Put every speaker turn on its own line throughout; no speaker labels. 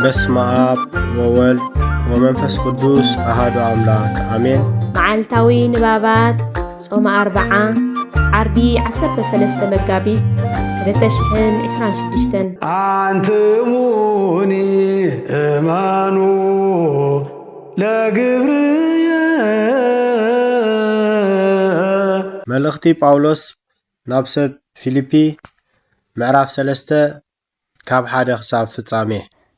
በስመ አብ ወወልድ ወመንፈስ ቅዱስ አሐዱ አምላክ አሜን።
መዓልታዊ ንባባት ጾመ 40 ዓርቢ 13 መጋቢት 2026
አንትሙኒ እመኑ ለግብርየ
መልእኽቲ ጳውሎስ ናብ ሰብ ፊልጵ ምዕራፍ 3 ካብ 1 ክሳብ ፍጻሜ።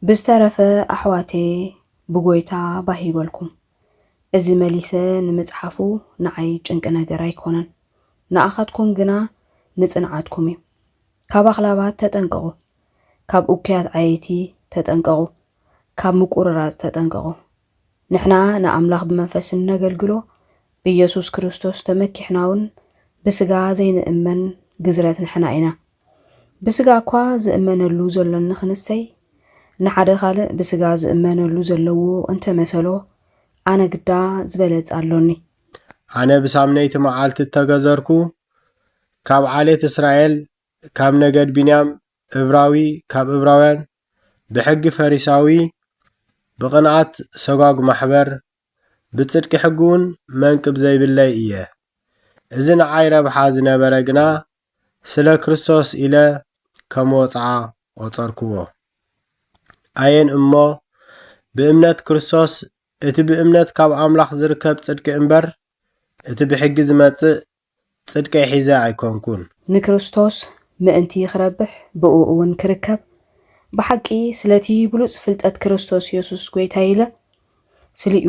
ብዝተረፈ ኣሕዋቴ ብጎይታ ባሂበልኩም እዚ መሊሰ ንምጽሓፉ ንዓይ ጭንቂ ነገር ኣይኮነን። ንኣኻትኩም ግና ንጽንዓትኩም እዩ። ካብ ኣኽላባት ተጠንቀቑ፣ ካብ እኩያት ዓየይቲ ተጠንቀቑ፣ ካብ ምቁርራጽ ተጠንቀቑ። ንሕና ንኣምላኽ ብመንፈስ ነገልግሎ ብኢየሱስ ክርስቶስ ተመኪሕናውን ብስጋ ዘይንእመን ግዝረት ንሕና ኢና። ብስጋ እኳ ዝእመነሉ ዘሎ ንኽንሰይ ንሓደ ካልእ ብስጋ ዝእመነሉ ዘለዎ እንተመሰሎ ኣነ ግዳ ዝበለጽ ኣሎኒ።
ኣነ ብሳምነይቲ መዓልቲ እተገዘርኩ ካብ ዓሌት እስራኤል ካብ ነገድ ቢንያም ዕብራዊ ካብ ዕብራውያን ብሕጊ ፈሪሳዊ ብቕንዓት ሰጓግ ማሕበር ብጽድቂ ሕጊውን መንቅብ ዘይብለይ እየ። እዚ ንዓይ ረብሓ ዝነበረ ግና ስለ ክርስቶስ ኢለ ከም ወፅዓ ቖጸርክዎ። ኣየን እሞ ብእምነት ክርስቶስ እቲ ብእምነት ካብ ኣምላኽ ዝርከብ ጽድቂ እምበር እቲ ብሕጊ ዝመጽእ ጽድቂ ሒዘ ኣይኮንኩን።
ንክርስቶስ ምእንቲ ክረብሕ ብኡ እውን ክርከብ ብሓቂ ስለቲ ብሉጽ ፍልጠት ክርስቶስ ኢየሱስ ጐይታ ኢለ ስሊኡ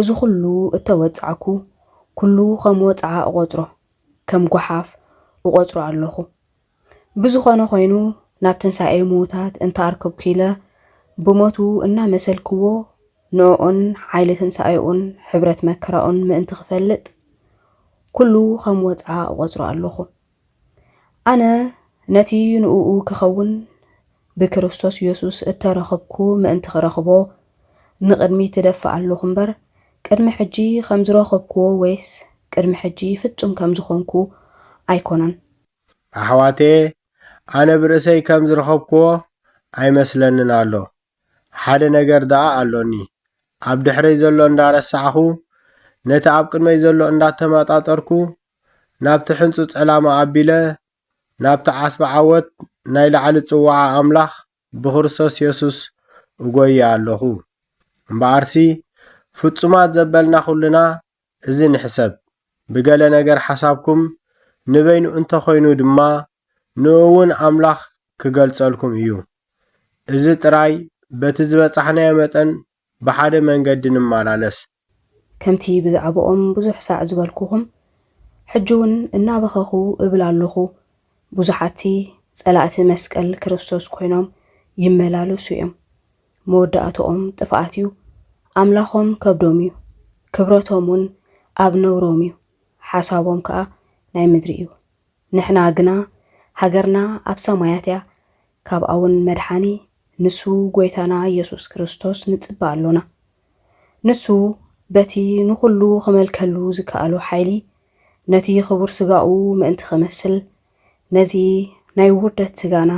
እዚ ኩሉ እተወጽዓኩ ኩሉ ከም ወጽዓ እቖጽሮ ከም ጓሓፍ እቖጽሮ ኣለኹ። ብዝኾነ ኾይኑ ናብ ትንሣኤ ሙዉታት እንተኣርክብኩ ኢለ ብሞቱ እናመሰልክዎ ንኦን ሓይሊ ትንሣኤኡን ሕብረት መከራኡን ምእንቲ ክፈልጥ ኩሉ ከም ወጽዓ እቖጽሮ ኣለኹ። ኣነ ነቲ ንኡኡ ክኸውን ብክርስቶስ ኢየሱስ እተረኸብኩ ምእንቲ ክረኽቦ ንቕድሚ ትደፍእ ኣለኹ እምበር ቅድሚ ሕጂ ከም ዝረኸብክዎ ወይስ ቅድሚ ሕጂ ፍጹም ከም ዝኾንኩ ኣይኮነን።
ኣሕዋቴ ኣነ ብርእሰይ ከም ዝረኸብክዎ ኣይመስለንን ኣሎ። ሓደ ነገር ደኣ ኣሎኒ። ኣብ ድሕረይ ዘሎ እንዳረሳዕኹ ነቲ ኣብ ቅድመይ ዘሎ እንዳተመጣጠርኩ ናብቲ ሕንጹፅ ዕላማ ኣቢለ ናብቲ ዓስቢ ዓወት ናይ ላዕሊ ጽዋዓ ኣምላኽ ብክርስቶስ ኢየሱስ እጐየ ኣለኹ። እምበኣርሲ ፍጹማት ዘበልና ኹልና እዚ ንሕሰብ። ብገለ ነገር ሓሳብኩም ንበይኑ እንተኾይኑ ድማ ንእውን ኣምላኽ ክገልጸልኩም እዩ። እዚ ጥራይ በቲ ዝበጻሕናዮ መጠን ብሓደ መንገዲ ንመላለስ።
ከምቲ ብዛዕባኦም ብዙሕ ሳዕ ዝበልኩኹም ሕጂ እውን እናበኸኹ እብል ኣለኹ። ብዙሓቲ ጸላእቲ መስቀል ክርስቶስ ኮይኖም ይመላለሱ እዮም። መወዳእቶኦም ጥፍኣት እዩ። ኣምላኾም ከብዶም እዩ። ክብረቶም እውን ኣብ ነውሮም እዩ። ሓሳቦም ከዓ ናይ ምድሪ እዩ። ንሕና ግና ሃገርና ኣብ ሰማያት እያ። ካብኣ እውን መድሓኒ ንሱ ጐይታና ኢየሱስ ክርስቶስ ንጽባ ኣሎና። ንሱ በቲ ንኹሉ ክመልከሉ ዝከኣሉ ሓይሊ ነቲ ክቡር ስጋኡ ምእንቲ ክመስል ነዚ ናይ ውርደት ስጋና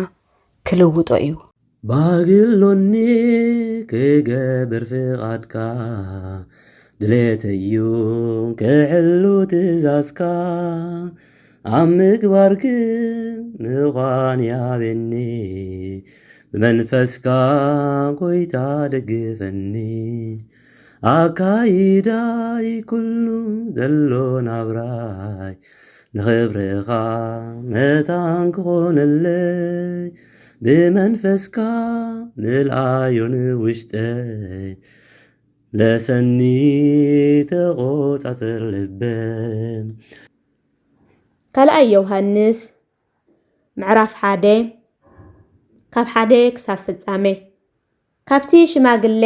ክልውጦ እዩ።
ባግሎኒ ክገብር ፍቓድካ ድሌተዩ ክሕሉ ትእዛዝካ ኣብ ምግባር ግን ምዃን ያቤኒ ብመንፈስካ ጐይታ ደግፈኒ ኣካይዳይ ኩሉ ዘሎ ናብራይ ንኽብርኻ መታን ክኾነለይ ብመንፈስካ ምልኣዮን ውሽጠይ ለሰኒ ተቖጻጽር ልበይ።
ካልኣይ ዮሃንስ ምዕራፍ 1 ካብ 1 ክሳብ ፍጻሜ። ካብቲ ሽማግለ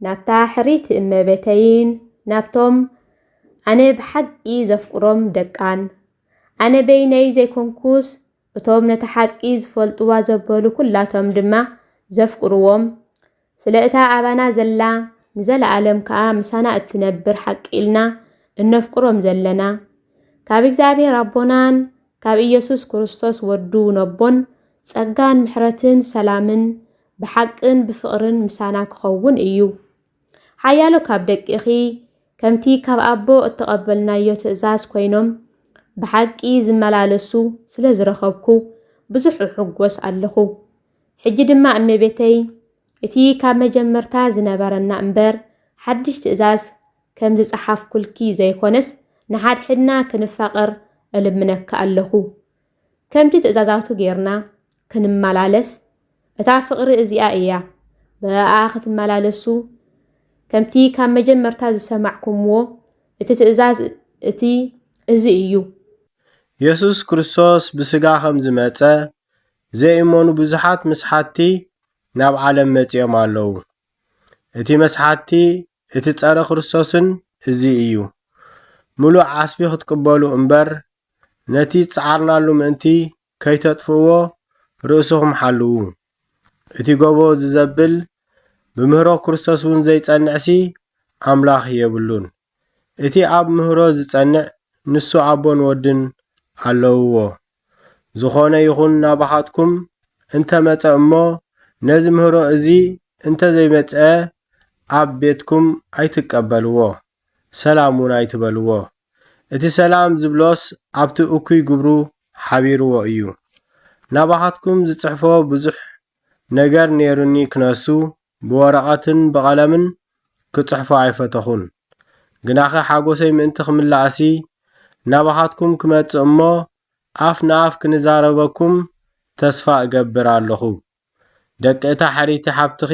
ናብታ ሕሪት እመቤተይን ናብቶም ኣነ ብሓቂ ዘፍቅሮም ደቃን ኣነ በይነይ ዘይኮንኩስ እቶም ነቲ ሓቂ ዝፈልጥዋ ዘበሉ ኩላቶም ድማ ዘፍቅርዎም ስለ እታ ኣባና ዘላ ንዘለዓለም ከዓ ምሳና እትነብር ሓቂ ኢልና እነፍቅሮም ዘለና ካብ እግዚአብሔር አቦናን ካብ ኢየሱስ ክርስቶስ ወዱ ነቦን ጸጋን ምሕረትን ሰላምን ብሓቅን ብፍቕርን ምሳና ክኸውን እዩ። ሓያሎ ካብ ደቂኺ ከምቲ ካብ ኣቦ እተቐበልናዮ ትእዛዝ ኮይኖም ብሓቂ ዝመላለሱ ስለ ዝረኸብኩ ብዙሕ ሕጎስ ኣለኹ። ሕጂ ድማ እመቤተይ እቲ ካብ መጀመርታ ዝነበረና እምበር ሓድሽ ትእዛዝ ከም ዝፀሓፍኩልኪ ዘይኮነስ ንሓድሕድና ክንፋቐር እልምነካ ኣለኹ። ከምቲ ትእዛዛቱ ጌርና ክንመላለስ እታ ፍቕሪ እዚኣ እያ ብኣ ክትመላለሱ ከምቲ ካብ መጀመርታ ዝሰማዕኩምዎ እቲ ትእዛዝ እዚ እዩ።
ኢየሱስ ክርስቶስ ብስጋ ከም ዝመፀ ዘይእመኑ ብዙሓት መስሓቲ ናብ ዓለም መፂኦም ኣለዉ። እቲ መስሓቲ እቲ ጸረ ክርስቶስን እዚ እዩ። ሙሉእ ዓስቢ ክትቅበሉ እምበር ነቲ ጸዓርናሉ ምእንቲ ከይተጥፍእዎ ርእስኹም ሓልዉ። እቲ ጎቦ ዝዘብል ብምህሮ ክርስቶስ እውን ዘይጸንዕሲ ኣምላኽ የብሉን። እቲ ኣብ ምህሮ ዝጸንዕ ንሱ ኣቦን ወድን ኣለውዎ። ዝኾነ ይኹን ናባኻትኩም እንተመጸ እሞ ነዚ ምህሮ እዚ እንተዘይመጽአ ኣብ ቤትኩም ኣይትቀበልዎ፣ ሰላም እውን ኣይትበልዎ። እቲ ሰላም ዝብሎስ ኣብቲ እኩይ ግብሩ ሓቢርዎ እዩ። ናባኻትኩም ዝጽሕፎ ብዙሕ ነገር ነይሩኒ ክነሱ ብወረቐትን ብቐለምን ክጽሕፎ ኣይፈተኹን። ግናኸ ሓጎሰይ ምእንቲ ክምላእሲ ናባኻትኩም ክመጽእ እሞ ኣፍ ንኣፍ ክንዛረበኩም ተስፋ እገብር ኣለኹ። ደቂ እታ ሓሪቲ ሓብትኺ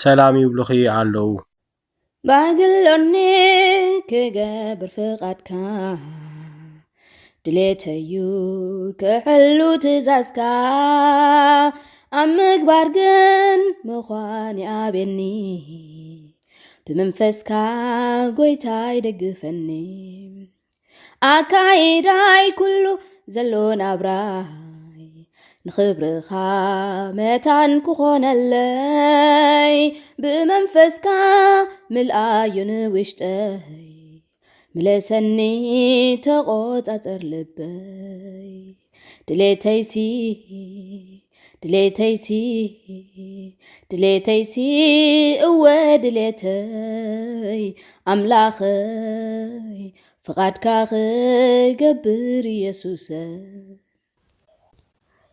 ሰላም ይብሉኺ ኣለዉ።
ባግሎኒ ክገብር ፍቓድካ ድሌተዩ ክሕሉ ትእዛዝካ ኣብ ምግባር ግን ምዃን ይኣብየኒ ብመንፈስካ ጎይታ ይደግፈኒ ኣካይዳይ ኩሉ ዘሎ ናብራይ ንኽብርኻ መታን ክኾነለይ ብመንፈስካ ምልኣዮ ንውሽጠይ ምለሰኒ ተቖጻጸር ልበይ ድሌተይሲ እወ ድሌተይ ኣምላኸይ ፍቓድካ ክገብር ኢየሱሰይ።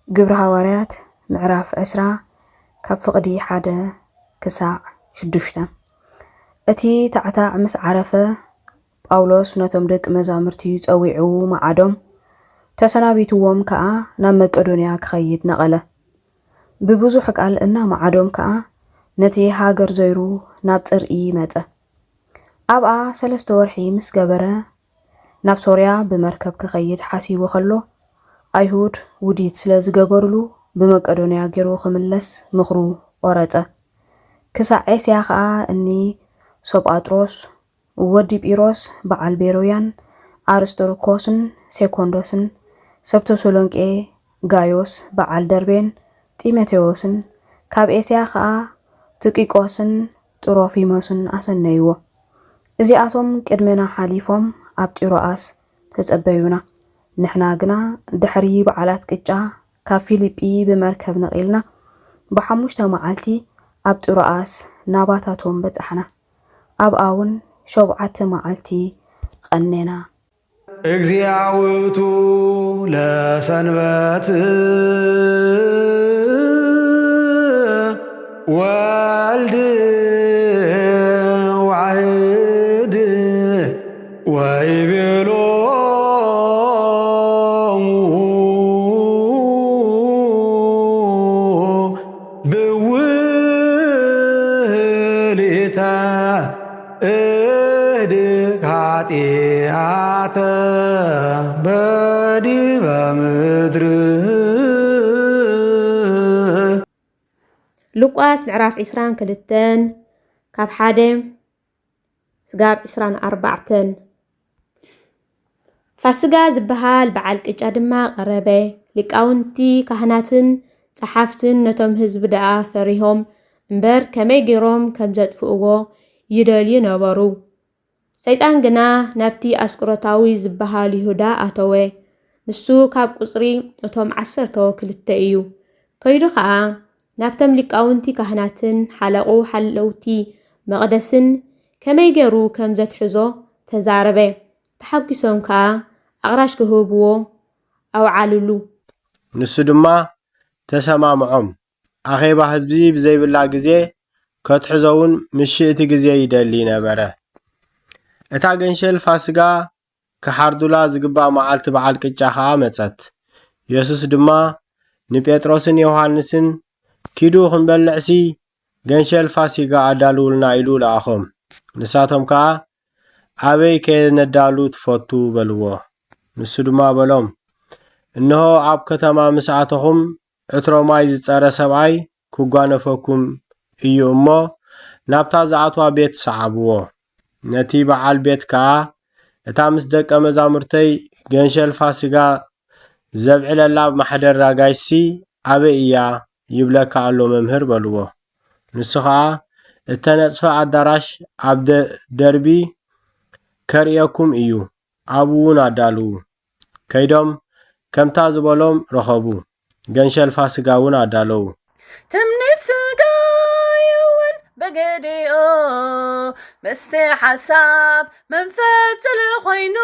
ግብረ ሐዋርያት ምዕራፍ 10 ካብ ፍቕዲ 1 ክሳዕ 6። እቲ ታዕታዕ ምስ ዓረፈ ጳውሎስ ነቶም ደቂ መዛሙርቲ ፀዊዑ መዓዶም ተሰናቢትዎም ከዓ ናብ መቄዶንያ ክኸይድ ነቐለ። ብብዙሕ ቃል እናመዓዶም ከዓ ነቲ ሃገር ዘይሩ ናብ ጽርኢ መጸ። ኣብኣ 3 ወርሒ ምስ ገበረ ናብ ሶርያ ብመርከብ ክኸይድ ሓሲቡ ከሎ ኣይሁድ ውዲት ስለ ዝገበሩሉ ብመቄዶንያ ገይሩ ክምለስ ምኽሩ ቆረጸ። ክሳዕ ኤስያ ከዓ እኒ ሶጳጥሮስ ወዲ ጲሮስ በዓል ቤሮያን አርስጦርኮስን ሴኮንዶስን ሰብተሰሎንቄ ጋዮስ በዓል ደርቤን ጢሞቴዎስን ካብ ኤስያ ከዓ ትቂቆስን ጥሮፊሞስን ኣሰነይዎ። እዚኣቶም ቅድሜና ሓሊፎም ኣብ ጢሮአስ ተጸበዩና። ንሕና ግና ድሕሪ በዓላት ቅጫ ካብ ፊልጵ ብመርከብ ነቒልና ብ5 መዓልቲ ኣብ ጢሮአስ ናባታቶም በጻሕና። ኣብኣ እውን 7 መዓልቲ ቀኔና።
እግዚአውቱ ለሰንበት ወልድ ዋሕድ ወይቤሎሙ ብውህልታ እህድግ ኃጢአተ በዲበ ምድር።
ሉቃስ ምዕራፍ 22 ካብ 1 ስጋብ 24። ፋሲጋ ዝበሃል በዓል ቅጫ ድማ ቀረበ። ሊቃውንቲ ካህናትን ጸሓፍትን ነቶም ህዝቢ ደኣ ፈሪሆም እምበር ከመይ ገይሮም ከም ዘጥፍእዎ ይደልዩ ነበሩ። ሰይጣን ግና ናብቲ ኣስቆሮታዊ ዝበሃል ይሁዳ ኣተወ። ንሱ ካብ ቁጽሪ እቶም 12 እዩ። ከይዱ ከዓ ናብቶም ሊቃውንቲ ካህናትን ሓለቑ ሓለውቲ መቕደስን ከመይ ገይሩ ከም ዘትሕዞ ተዛረበ። ተሓጒሶም ከዓ ኣቕራሽ ክህብዎ ኣውዓልሉ።
ንሱ ድማ ተሰማምዖም ኣኼባ ህዝቢ ብዘይብላ ግዜ ከትሕዞውን ምሽእቲ ግዜ ይደሊ ነበረ። እታ ገንሸል ፋሲጋ ክሓርዱላ ዝግባእ መዓልቲ በዓል ቅጫ ከዓ መጸት። ኢየሱስ ድማ ንጴጥሮስን ዮሐንስን ኪዱ ክንበልዕሲ ገንሸል ፋሲጋ ኣዳልውልና ኢሉ ለኣኾም። ንሳቶም ከዓ ኣበይ ከነዳሉ ትፈቱ በልዎ። ንሱ ድማ በሎም እንሆ ኣብ ከተማ ምስ ኣተኹም ዕትሮ ማይ ዝጸረ ሰብኣይ ክጓነፈኩም እዩ እሞ ናብታ ዝኣትዋ ቤት ሰዓብዎ። ነቲ በዓል ቤት ከዓ እታ ምስ ደቀ መዛሙርተይ ገንሸል ፋሲጋ ዘብዕለላ ማሕደር ራጋይሲ ኣበይ እያ ይብለካ ኣሎ መምህር በልዎ። ንሱ ከዓ እተነጽፈ ኣዳራሽ ኣብ ደርቢ ከርእየኩም እዩ ኣብኡ እውን ኣዳልዉ። ከይዶም ከምታ ዝበሎም ረኸቡ። ገንሸል ፋሲጋ እውን ኣዳለዉ።
ትምኒት ስጋይውን በገዲኦ መስተ ሓሳብ መንፈስ ኮይኑ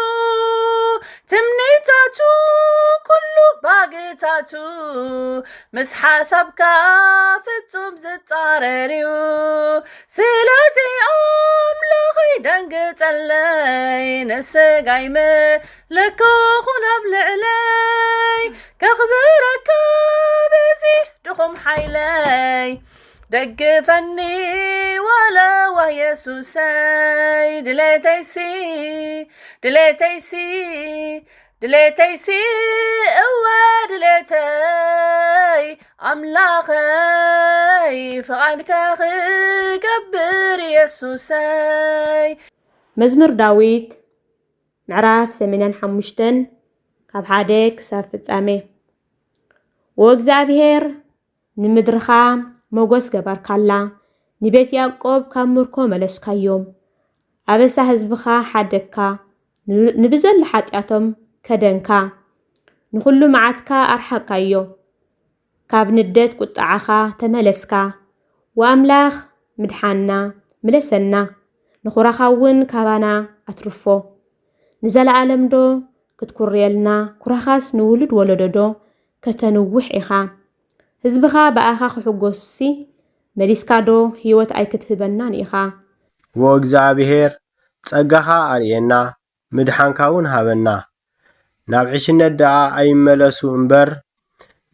ትምኒታቱ ኩሉ ባጌታቱ ምስ ሓሳብካ ፍጹም ዝጻረርዩ ስለዚ ኣምላኺ ደንግጸለይ ንስጋይ መለኮኹን ኣብ ልዕለይ ከኽብረካ በዚ ድኹም ሓይለይ ደግፈኒ ወለዋ ኢየሱሰይ ድሌተይሲ እወ ድሌተይ ኣምላኸይ ፍቓድካ ክገብር ኢየሱሰይ።
መዝሙር ዳዊት ምዕራፍ 85 ካብ 1 ክሳብ ፍጻሜ። ወእግዚአብሔር ንምድርኻ ሞገስ ገበርካላ፣ ንቤት ያዕቆብ ካብ ምርኮ መለስካዮም። ኣበሳ ህዝብኻ ሓደግካ፣ ንብዘሉ ሓጢኣቶም ከደንካ፣ ንኹሉ መዓትካ ኣርሓካዮ። ካብ ንደት ቁጣዓኻ ተመለስካ፣ ወኣምላኽ ምድሓና ምለሰና፣ ንኹራኻ እውን ካባና ኣትርፎ። ንዘለዓለም ዶ ክትኩርየልና፣ ኩራኻስ ንውሉድ ወለዶዶ ከተንውሕ ኢኻ። ህዝብኻ በኣኻ ክሕጐሲ መሊስካዶ ህይወት ኣይክትህበናን ኢኻ።
ወእግዚአብሔር ጸጋኻ ኣርየና ምድሓንካ እውን ሃበና። ናብ ዕሽነት ደኣ ኣይመለሱ እምበር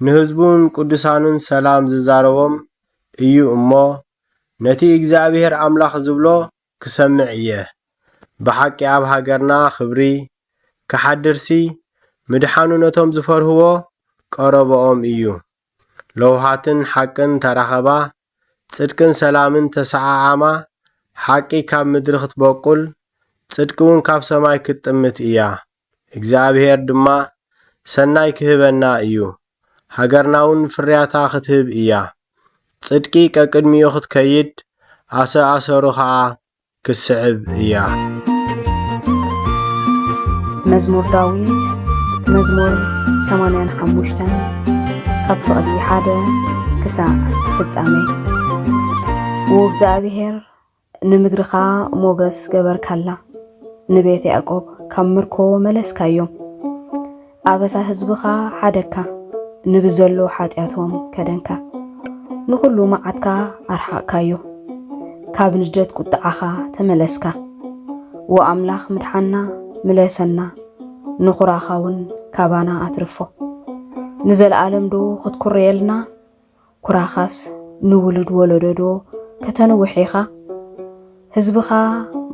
ንህዝቡን ቅዱሳኑን ሰላም ዝዛረቦም እዩ እሞ ነቲ እግዚኣብሔር ኣምላኽ ዝብሎ ክሰምዕ እየ። ብሓቂ ኣብ ሃገርና ክብሪ ክሓድርሲ ምድሓኑ ነቶም ዝፈርህዎ ቀረበኦም እዩ። ለውሃትን ሓቅን ተራኸባ፣ ጽድቅን ሰላምን ተሰዓዓማ። ሓቂ ካብ ምድሪ ክትበቁል፣ ጽድቂ እውን ካብ ሰማይ ክትጥምት እያ። እግዚኣብሔር ድማ ሰናይ ክህበና እዩ። ሃገርና እውን ፍርያታ ክትህብ እያ። ጽድቂ ቀቅድሚኡ ክትከይድ፣ ኣሰሩ ከዓ ክስዕብ እያ።
መዝሙር ዳዊት መዝሙር 85 ካብ ፍቕዲ 1 ክሳብ ፍጻሜ። ወእግዚአብሔር ንምድርኻ ሞገስ ገበርካላ፣ ንቤት ያዕቆብ ካብ ምርኮ መለስካዮም። ኣበሳ ህዝብኻ ሓደግካ፣ ንብዘሎ ሓጢኣቶም ከደንካ፣ ንኹሉ መዓትካ ኣርሓቕካዮ። ካብ ንደት ቁጥዓኻ ተመለስካ፣ ወኣምላኽ ምድሓና ምለሰና፣ ንኹራኻ እውን ካባና ኣትርፎ። ንዘለዓለም ዶ ክትኩርየልና፣ ኩራኻስ ንውሉድ ወለዶዶ ከተንውሕ ኢኻ። ህዝብኻ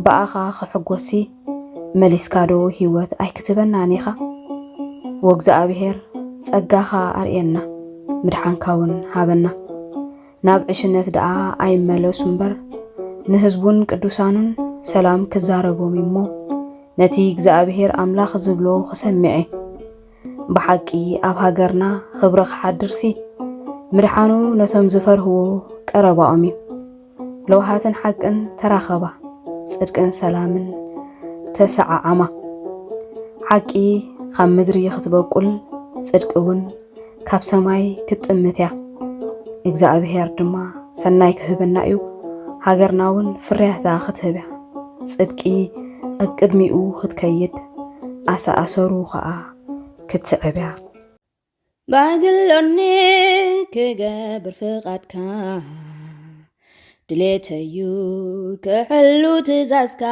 በኣኻ ክሕጐሲ መሊስካዶ ህይወት ኣይክትበናን ኢኻ። ወእግዚአብሔር ጸጋኻ ኣርየና ምድሓንካ እውን ሃበና። ናብ ዕሽነት ደኣ ኣይመለሱ እምበር ንህዝቡን ቅዱሳኑን ሰላም ክዛረቦም እሞ ነቲ እግዚኣብሔር ኣምላኽ ዝብሎ ክሰምዐ። ብሓቂ ኣብ ሃገርና ክብሪ ክሓድርሲ ምድሓኑ ነቶም ዝፈርህዎ ቀረባኦም እዩ። ለውሃትን ሓቅን ተራኸባ፣ ጽድቅን ሰላምን ተሰዓዓማ። ሓቂ ካብ ምድሪ ክትበቁል፣ ጽድቂ እውን ካብ ሰማይ ክትጥምት እያ። እግዚአብሔር ድማ ሰናይ ክህበና እዩ ሃገርናውን ፍርያታ ክትህብ ጽድቂ ቅድሚኡ ክትከይድ ኣሰሩ ከዓ ክትስዕብያ
ባግሎኒ ክገብር ፍቓድካ ድሌተዩ ክሕሉ ትእዛዝካ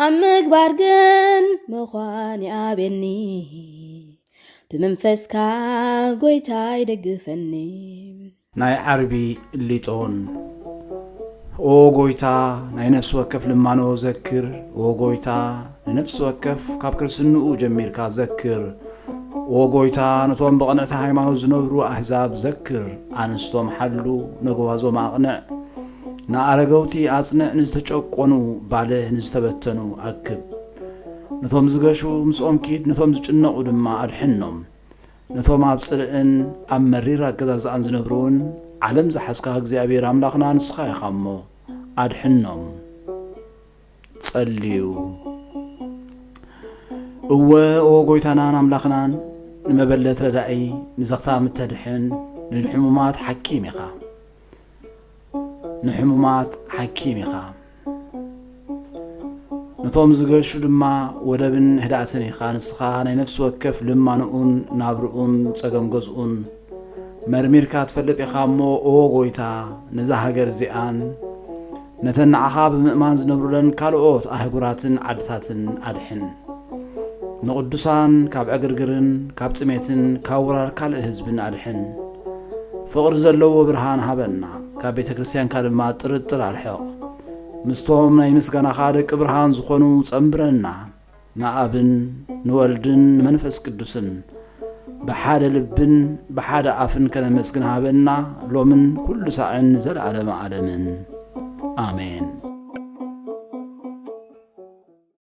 ኣብ ምግባር ግን ምዃን ይኣብየኒ ብመንፈስካ ጎይታ ይደግፈኒ
ናይ ዓርቢ ሊጦን ኦ ጎይታ ናይ ነፍስ ወከፍ ልማኖ ዘክር ኦ ጎይታ ነፍስ ወከፍ ካብ ክርስንኡ ጀሚርካ ዘክር ኦ ጎይታ ነቶም በቕንዕቲ ሃይማኖት ዝነብሩ ኣሕዛብ ዘክር ኣንስቶም ሓሉ ነጎባዞም ኣቕንዕ ንኣረገውቲ ኣጽንዕ ንዝተጨቆኑ ባልህ ንዝተበተኑ ኣክብ ነቶም ዝገሹ ምስኦም ኪድ ነቶም ዝጭነቑ ድማ ኣድሕኖም ነቶም ኣብ ጽልዕን ኣብ መሪር ኣገዛዝኣን ዝነብሩውን ዓለም ዝሓስካ እግዚኣብሔር ኣምላኽና ንስኻ ኢኻ እሞ ኣድሕኖም ጸልዩ እወ ኦ ጎይታናን ኣምላኽናን ንመበለት ረዳኢ ንዘኽታም እተድሕን ንሕሙማት ሓኪም ኢኻ ነቶም ዝገሹ ድማ ወደብን ህዳእትን ኢኻ ንስኻ ናይ ነፍሲ ወከፍ ልማንኡን ናብርኡን ጸገም ገዝኡን መርሚርካ ትፈልጥ ኢኻ እሞ ኦ ጎይታ ነዛ ሃገር እዚኣን ነተን ንዓኻ ብምእማን ዝነብሩለን ካልኦት ኣህጉራትን ዓድታትን ኣድሕን ንቅዱሳን ካብ ዕግርግርን ካብ ጥሜትን ካብ ወራር ካልእ ህዝብን ኣድሕን ፍቕሪ ዘለዎ ብርሃን ሃበና ካብ ቤተ ክርስቲያንካ ድማ ጥርጥር ኣርሕቕ ምስቶም ናይ ምስጋናኻ ደቂ ብርሃን ዝኾኑ ጸምብረና ንኣብን ንወልድን ንመንፈስ ቅዱስን ብሓደ ልብን ብሓደ ኣፍን ከነመስግን ሃበና ሎምን ኩሉ ሳዕን ዘለዓለመ ዓለምን ኣሜን